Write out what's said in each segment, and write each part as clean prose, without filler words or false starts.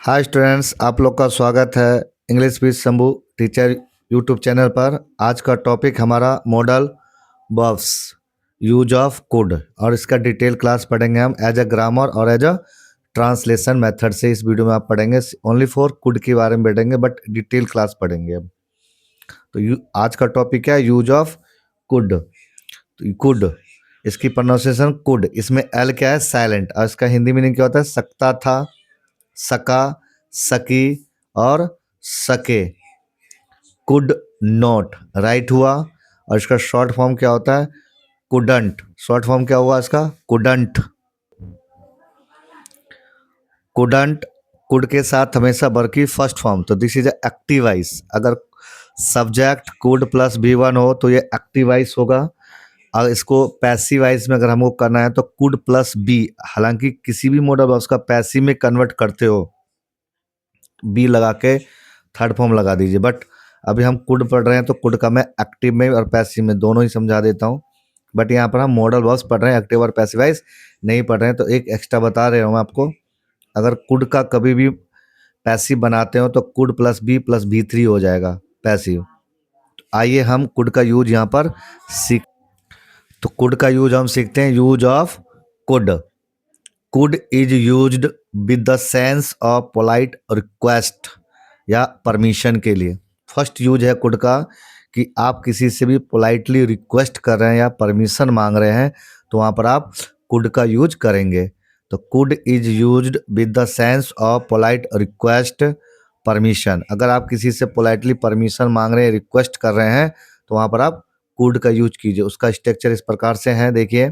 Hi students, आप लोग का स्वागत है English with Shambhu teacher YouTube channel पर। आज का टॉपिक हमारा modal verbs, use of could, और इसका डिटेल क्लास पढ़ेंगे हम एज अ ग्रामर और एज अ ट्रांसलेशन मेथड से। इस वीडियो में आप पढ़ेंगे ओनली फॉर कुड के बारे में पढ़ेंगे, बट डिटेल क्लास पढ़ेंगे अब। तो आज का टॉपिक है यूज ऑफ कुड। तो कुड, इसकी प्रोनाउंसिएशन कुड, इसमें एल क्या है? साइलेंट। और इसका हिंदी मीनिंग क्या होता है? सकता था, सका, सकी और सके। कुड नॉट, राइट हुआ। और इसका शॉर्ट फॉर्म क्या होता है? कुडंट। शॉर्ट फॉर्म क्या हुआ इसका? कुडंट। कुडंट, कुड के साथ हमेशा वर्ब की फर्स्ट फॉर्म, तो दिस इज एक्टिव वॉइस। अगर सब्जेक्ट कुड प्लस भी वन हो तो ये एक्टिव वॉइस होगा। और इसको पैसिव वॉइस में अगर हमको करना है तो कुड प्लस बी, हालांकि किसी भी मॉडल वर्ब्स का पैसिव में कन्वर्ट करते हो, बी लगा के थर्ड फॉर्म लगा दीजिए। बट अभी हम कुड पढ़ रहे हैं तो कुड का मैं एक्टिव में और पैसिव में दोनों ही समझा देता हूँ। बट यहाँ पर हम मॉडल वर्ब्स पढ़ रहे हैं, एक्टिव और पैसिवाइज नहीं पढ़ रहे हैं। तो एक एक्स्ट्रा बता रहे हूँ आपको, अगर कुड का कभी भी पैसिव बनाते हो तो कुड प्लस बी थ्री हो जाएगा पैसिव। तो आइए हम कुड का यूज यहाँ पर सीख। तो कुड का यूज हम सीखते हैं। Use of could. Could is used with the sense of polite request या परमिशन के लिए। फर्स्ट यूज है कुड का कि आप किसी से भी पोलाइटली रिक्वेस्ट कर रहे हैं या परमिशन मांग रहे हैं, तो वहाँ पर आप कुड का यूज करेंगे। तो could is used with the sense of polite request permission. अगर आप किसी से पोलाइटली परमिशन मांग रहे हैं, रिक्वेस्ट कर रहे हैं, तो वहाँ पर आप कुड का यूज कीजिए। उसका स्ट्रक्चर इस प्रकार से है, देखिए।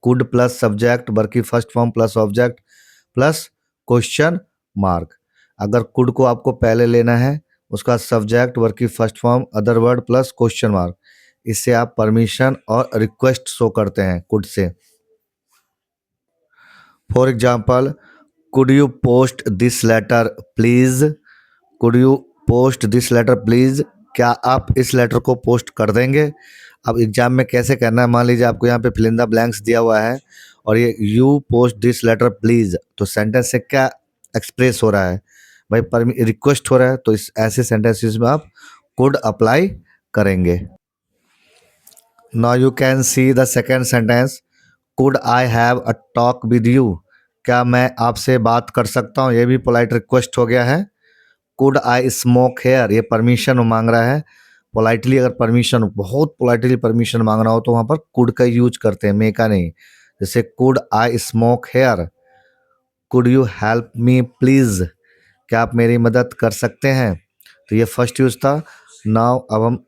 कुड प्लस सब्जेक्ट, वर्ब की first form plus object plus question mark. अगर कुड को आपको पहले लेना है, उसका सब्जेक्ट, वर्ब की first form, other word plus question mark. इससे आप परमिशन और रिक्वेस्ट शो करते हैं कुड से। For example, could you post this letter please. Could you post this letter please, क्या आप इस लेटर को पोस्ट कर देंगे? अब एग्जाम में कैसे करना है, मान लीजिए आपको यहाँ पे फिल इन द ब्लैंक्स दिया हुआ है और ये you post this letter please, तो सेंटेंस से क्या एक्सप्रेस हो रहा है भाई? रिक्वेस्ट हो रहा है। तो इस ऐसे सेंटेंसेस में आप कुड अप्लाई करेंगे। Now you can see the second sentence, could I have a talk with you. क्या मैं आपसे बात कर सकता हूँ? ये भी पोलाइट रिक्वेस्ट हो गया है। कुड आई स्मोक हेयर, ये परमिशन मांग रहा है। पोलाइटली अगर परमिशन, बहुत पोलाइटली परमिशन मांगना हो तो वहाँ पर कुड का यूज करते हैं, मे का नहीं। जैसे could I smoke here. Could you help me please, क्या आप मेरी मदद कर सकते हैं? तो ये फर्स्ट यूज था। नाउ अब हम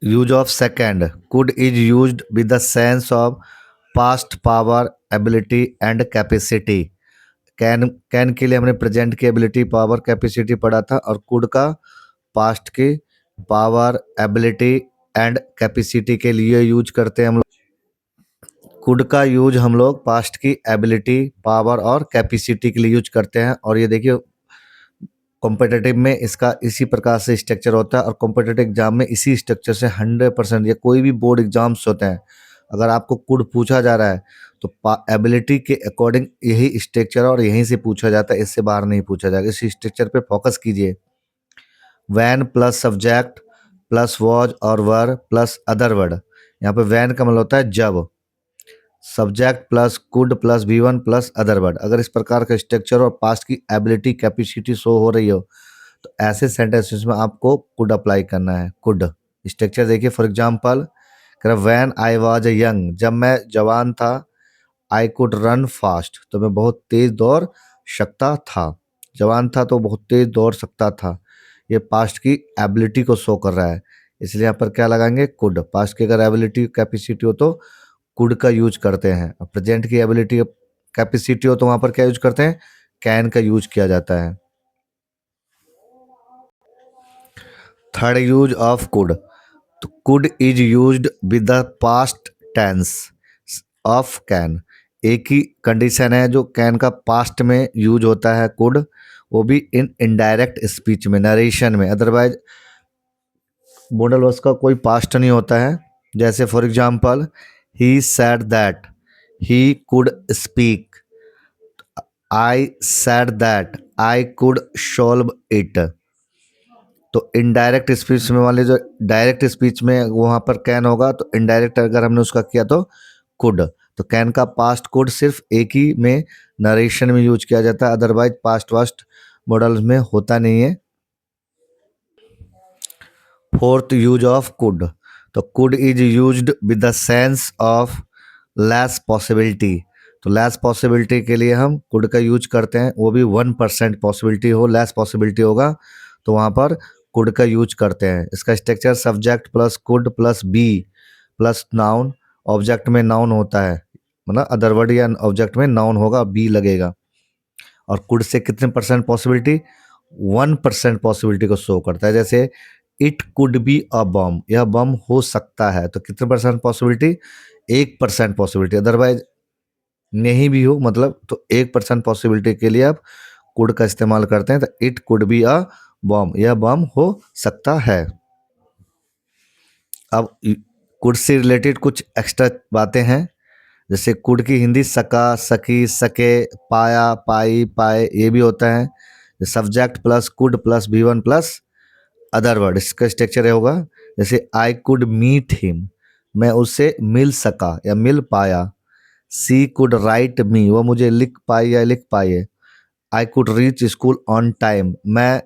use of second. Could is used with the sense of past power, ability and capacity. Can के लिए हमने प्रेजेंट की एबिलिटी, पावर, कैपेसिटी पढ़ा था, और कुड का पास्ट की पावर, एबिलिटी एंड कैपेसिटी के लिए यूज करते हैं हम लोग। कुड का यूज हम लोग पास्ट की एबिलिटी, पावर और कैपेसिटी के लिए यूज करते हैं। और ये देखिए, कॉम्पिटिटिव में इसका इसी प्रकार से स्ट्रक्चर होता है, और कॉम्पिटिटिव एग्जाम में इसी स्ट्रक्चर से 100%, या कोई भी बोर्ड एग्जाम्स होते हैं, अगर आपको कुड पूछा जा रहा है तो एबिलिटी के अकॉर्डिंग यही स्ट्रक्चर और यहीं से पूछा जाता है, इससे बाहर नहीं पूछा जाएगा। इसी स्ट्रक्चर पे फोकस कीजिए। When plus subject plus was और वर प्लस अदर वर्ड। यहाँ पे वैन का मतलब होता है जब। सब्जेक्ट प्लस कुड प्लस भी वन प्लस अदर वर्ड। अगर इस प्रकार का स्ट्रक्चर और पास्ट की एबिलिटी, कैपेसिटी शो हो रही हो, तो ऐसे सेंटेंसेस में आपको कुड अप्लाई करना है। कुड स्ट्रक्चर देखिए। For example, when I was young, जब मैं जवान था, आई कुड रन फास्ट, तो मैं बहुत तेज दौड़ सकता था। जवान था तो बहुत तेज दौड़ सकता था। ये पास्ट की एबिलिटी को शो कर रहा है, इसलिए यहाँ पर क्या लगाएंगे? कुड। पास्ट की अगर एबिलिटी, कैपेसिटी हो तो कुड का यूज करते हैं। प्रेजेंट की एबिलिटी, कैपेसिटी हो तो वहाँ पर क्या यूज करते हैं? कैन का यूज किया जाता है। थर्ड यूज ऑफ कुड, तो could is used with the past tense of can. एक ही कंडीशन है जो कैन का पास्ट में यूज होता है कुड, वो भी इन इनडायरेक्ट स्पीच में, नरेशन में। अदरवाइज मॉडल वर्ब्स का कोई पास्ट नहीं होता है। जैसे for example, he said that he could speak. I said that I could solve it. तो इनडायरेक्ट स्पीच में मान लीजिए, डायरेक्ट स्पीच में वहाँ पर कैन होगा, तो इनडायरेक्ट अगर हमने उसका किया तो कुड। तो कैन का पास्ट कुड सिर्फ एक ही में नरेशन में यूज किया जाता है, अदरवाइज पास्ट वास्ट मॉडल्स में होता नहीं है। फोर्थ यूज ऑफ कुड, तो could is used with the sense of less possibility. तो लेस पॉसिबिलिटी के लिए हम कुड का यूज करते हैं, वो भी 1% पॉसिबिलिटी हो, लेस पॉसिबिलिटी होगा तो वहाँ पर कुड का यूज करते हैं। इसका structure subject plus could plus be plus noun. Object में नाउन होता है, मतलब अदर वर्ड या ऑब्जेक्ट में नाउन होगा, बी लगेगा। और कुड से कितने परसेंट पॉसिबिलिटी, 1% पॉसिबिलिटी को शो करता है। जैसे it could be a bomb, यह बम हो सकता है, तो कितने परसेंट पॉसिबिलिटी, 1% पॉसिबिलिटी। अदरवाइज नहीं भी हो मतलब, तो 1% पॉसिबिलिटी के लिए आप कुड का इस्तेमाल करते हैं। तो it could be a bomb, यह बम हो सकता है। अब कुड से रिलेटेड कुछ एक्स्ट्रा बातें हैं, जैसे कुड की हिंदी सका, सकी, सके, पाया, पाई, पाए, ये भी होता है। Subject plus could plus V1 plus other word, इसका स्ट्रक्चर होगा जैसे आई कुड मीट हिम, मैं उससे मिल सका या मिल पाया। सी कुड राइट मी, वो मुझे लिख पाई या लिख पाए। I could reach school on time, मैं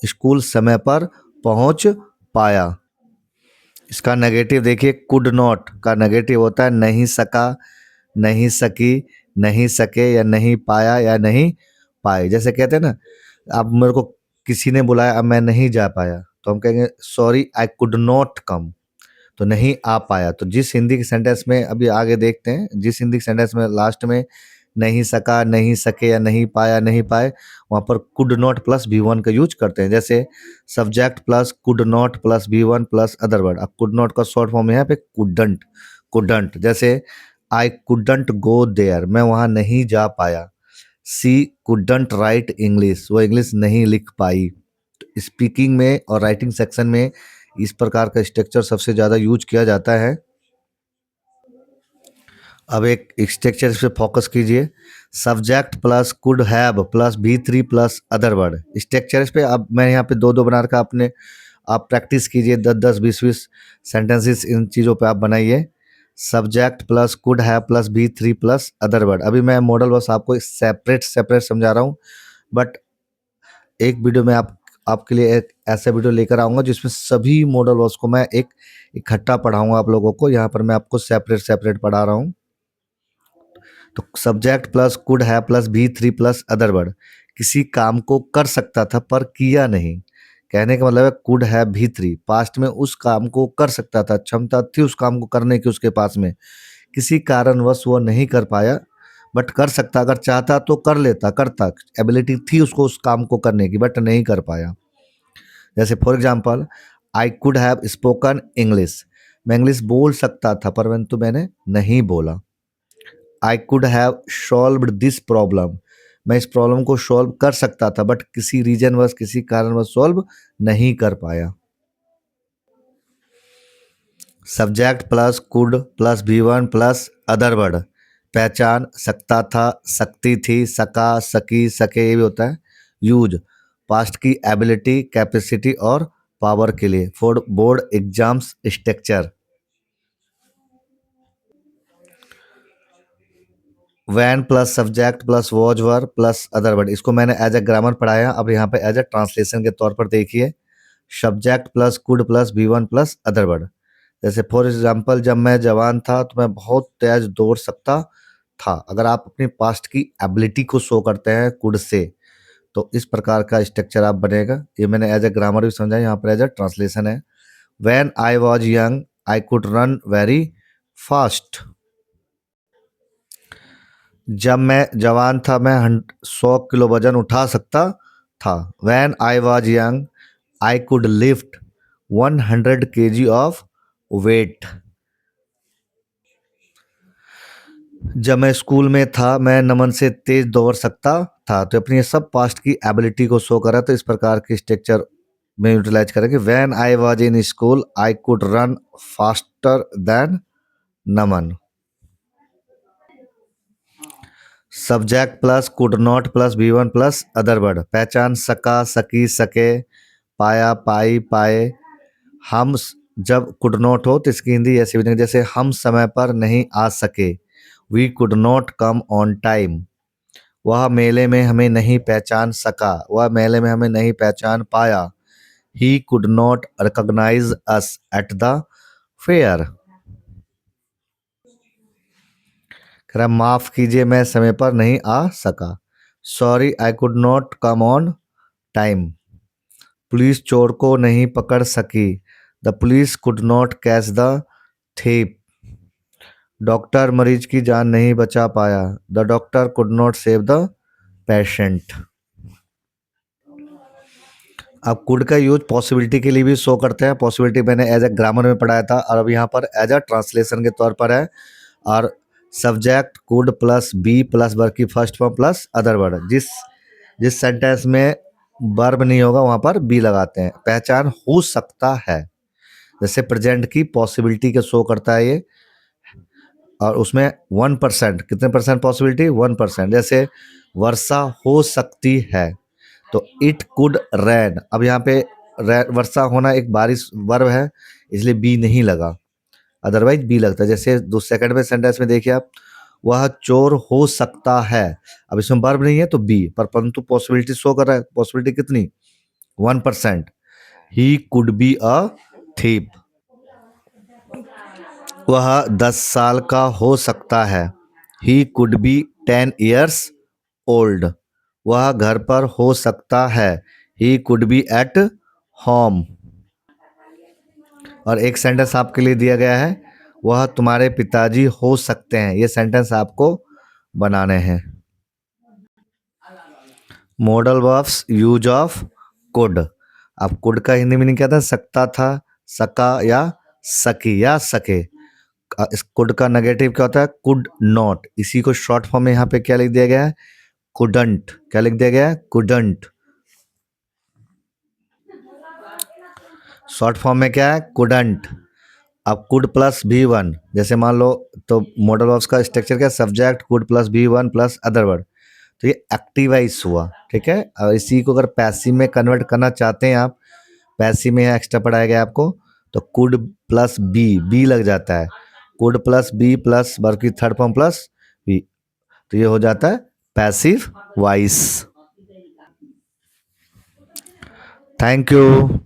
स्कूल समय पर पहुंच पाया। इसका नेगेटिव देखिए, कुड नॉट का नेगेटिव होता है नहीं सका, नहीं सकी, नहीं सके या नहीं पाया या नहीं पाए। जैसे कहते हैं ना, अब मेरे को किसी ने बुलाया, अब मैं नहीं जा पाया, तो हम कहेंगे सॉरी आई कुड नॉट कम, तो नहीं आ पाया। तो जिस हिंदी के सेंटेंस में अभी आगे देखते हैं, जिस हिंदी के सेंटेंस में लास्ट में नहीं सका, नहीं सके या नहीं पाया, नहीं पाए, वहाँ पर कुड नॉट प्लस V1 का यूज करते हैं। जैसे subject plus could not plus V1 plus other word. अब कुड नॉट का शॉर्ट फॉर्म यहाँ पे कुडंट, कुडंट। जैसे आई कुडंट गो देयर, मैं वहाँ नहीं जा पाया। सी कुडंट राइट इंग्लिश, वो इंग्लिश नहीं लिख पाई। स्पीकिंग में और राइटिंग सेक्शन में इस प्रकार का स्ट्रक्चर सबसे ज़्यादा यूज किया जाता है। अब एक स्ट्रक्चर इस पर फोकस कीजिए, subject plus could have plus V3 plus other word. Structure इस पे अब मैं यहाँ पे दो दो बना रखा, अपने आप प्रैक्टिस कीजिए, 10 10 20 20 सेंटेंसेस इन चीज़ों पे आप बनाइए। Subject plus could have plus V3 plus other word. अभी मैं मॉडल बस आपको सेपरेट सेपरेट समझा रहा हूँ, बट एक वीडियो में आपके लिए एक ऐसा वीडियो लेकर आऊँगा जिसमें सभी मॉडल वर्ड्स को मैं एक इकट्ठा पढ़ाऊँगा आप लोगों को। यहाँ पर मैं आपको सेपरेट सेपरेट पढ़ा रहा हूँ। तो सब्जेक्ट प्लस कुड है plus V3 plus other word, किसी काम को कर सकता था पर किया नहीं। कहने का मतलब है कुड है V3, पास्ट में उस काम को कर सकता था, क्षमता थी उस काम को करने की उसके पास में, किसी कारणवश वो नहीं कर पाया, बट कर सकता, अगर चाहता तो कर लेता, करता, एबिलिटी थी उसको उस काम को करने की, बट नहीं कर पाया। जैसे for example, I could have spoken English, मैं इंग्लिश बोल सकता था परंतु मैंने नहीं बोला। I could have solved this problem, मैं इस प्रॉब्लम को सॉल्व कर सकता था बट किसी रीजन वश, किसी कारणवश सॉल्व नहीं कर पाया। Subject plus could plus V1 plus other word, पहचान सकता था, सकती थी, सका, सकी, सके, ये भी होता है। यूज, पास्ट की एबिलिटी, कैपेसिटी और पावर के लिए। For board exams structure, when plus subject plus was were plus other word. इसको मैंने एज ए ग्रामर पढ़ाया, अब यहाँ पे एज ए ट्रांसलेशन के तौर पर देखिए। Subject plus could plus V1 plus other word. जैसे फॉर एग्जाम्पल, जब मैं जवान था तो मैं बहुत तेज दौड़ सकता था। अगर आप अपनी पास्ट की एबिलिटी को शो करते हैं कुड से, तो इस प्रकार का स्ट्रक्चर आप बनेगा। ये मैंने एज ए ग्रामर भी समझा, यहाँ पर एज ए ट्रांसलेशन है। When I was young I could run very fast, जब मैं जवान था मैं 100 किलो वजन उठा सकता था। When I was young I could lift 100 kg of weight, जब मैं स्कूल में था मैं नमन से तेज दौड़ सकता था। तो अपनी ये सब पास्ट की एबिलिटी को शो करा, तो इस प्रकार के स्ट्रक्चर में यूटिलाइज करेंगे। When I was in school I could run faster than Naman. Subject plus could not plus be one plus other word, पहचान सका, सकी, सके, पाया, पाई, पाए। जब कुड नॉट हो तो इसकी हिंदी ऐसी बनेगी जैसे हम समय पर नहीं आ सके, we could not come on time. वह मेले में हमें नहीं पहचान सका, वह मेले में हमें नहीं पहचान पाया, he could not recognize us at the fair. कह रहा माफ कीजिए मैं समय पर नहीं आ सका, sorry I could not come on time. Police चोर को नहीं पकड़ सकी, the police could not catch the thief. Doctor मरीज की जान नहीं बचा पाया, the doctor could not save the patient. अब कुड का यूज पॉसिबिलिटी के लिए भी शो करते हैं। पॉसिबिलिटी मैंने एज ए ग्रामर में पढ़ाया था और अब यहाँ पर एज अ ट्रांसलेशन के तौर पर है। और subject could plus be plus verb की first form plus other word, जिस सेंटेंस में वर्ब नहीं होगा वहाँ पर बी लगाते हैं। पहचान हो सकता है, जैसे प्रेजेंट की पॉसिबिलिटी का शो करता है ये, और उसमें 1%, कितने परसेंट पॉसिबिलिटी, 1%। जैसे वर्षा हो सकती है तो इट कुड रेन। अब यहाँ पे वर्षा होना एक बारिश वर्ब है, इसलिए बी नहीं लगा, अदरवाइज बी लगता है। जैसे सेकंड में सेंटेंस में देखिए आप, वह चोर हो सकता है, अब इसमें वर्ब नहीं है तो बी, पर परंतु पॉसिबिलिटी शो कर रहा है। पॉसिबिलिटी कितनी, 1%। He could be a thief. वह 10 साल का हो सकता है, he could be 10 years old. वह घर पर हो सकता है, he could be at home. और एक सेंटेंस आपके लिए दिया गया है, वह तुम्हारे पिताजी हो सकते हैं। ये सेंटेंस आपको बनाने हैं। Modal verbs use of could. अब कुड का हिंदी मीनिंग क्या था, सकता था, सका या सकी या सके। इस कुड का नेगेटिव क्या होता है, कुड नॉट। इसी को शॉर्ट फॉर्म में यहाँ पे क्या लिख दिया गया है, कुडंट। क्या लिख दिया गया है, कुडंट। शॉर्ट फॉर्म में क्या है, कुडंट। अब कुड प्लस बी वन, जैसे मान लो तो मॉडल वर्ब्स का स्ट्रक्चर क्या, subject could plus be one plus other word, तो ये एक्टिवाइज हुआ। ठीक है, और इसी को अगर पैसिव में कन्वर्ट करना चाहते हैं आप, पैसिव में एक्स्ट्रा पढ़ाया गया आपको, तो कुड प्लस बी लग जाता है, could plus be plus verb की थर्ड फॉर्म प्लस बी, तो ये हो जाता है पैसिव वॉइस। Thank you.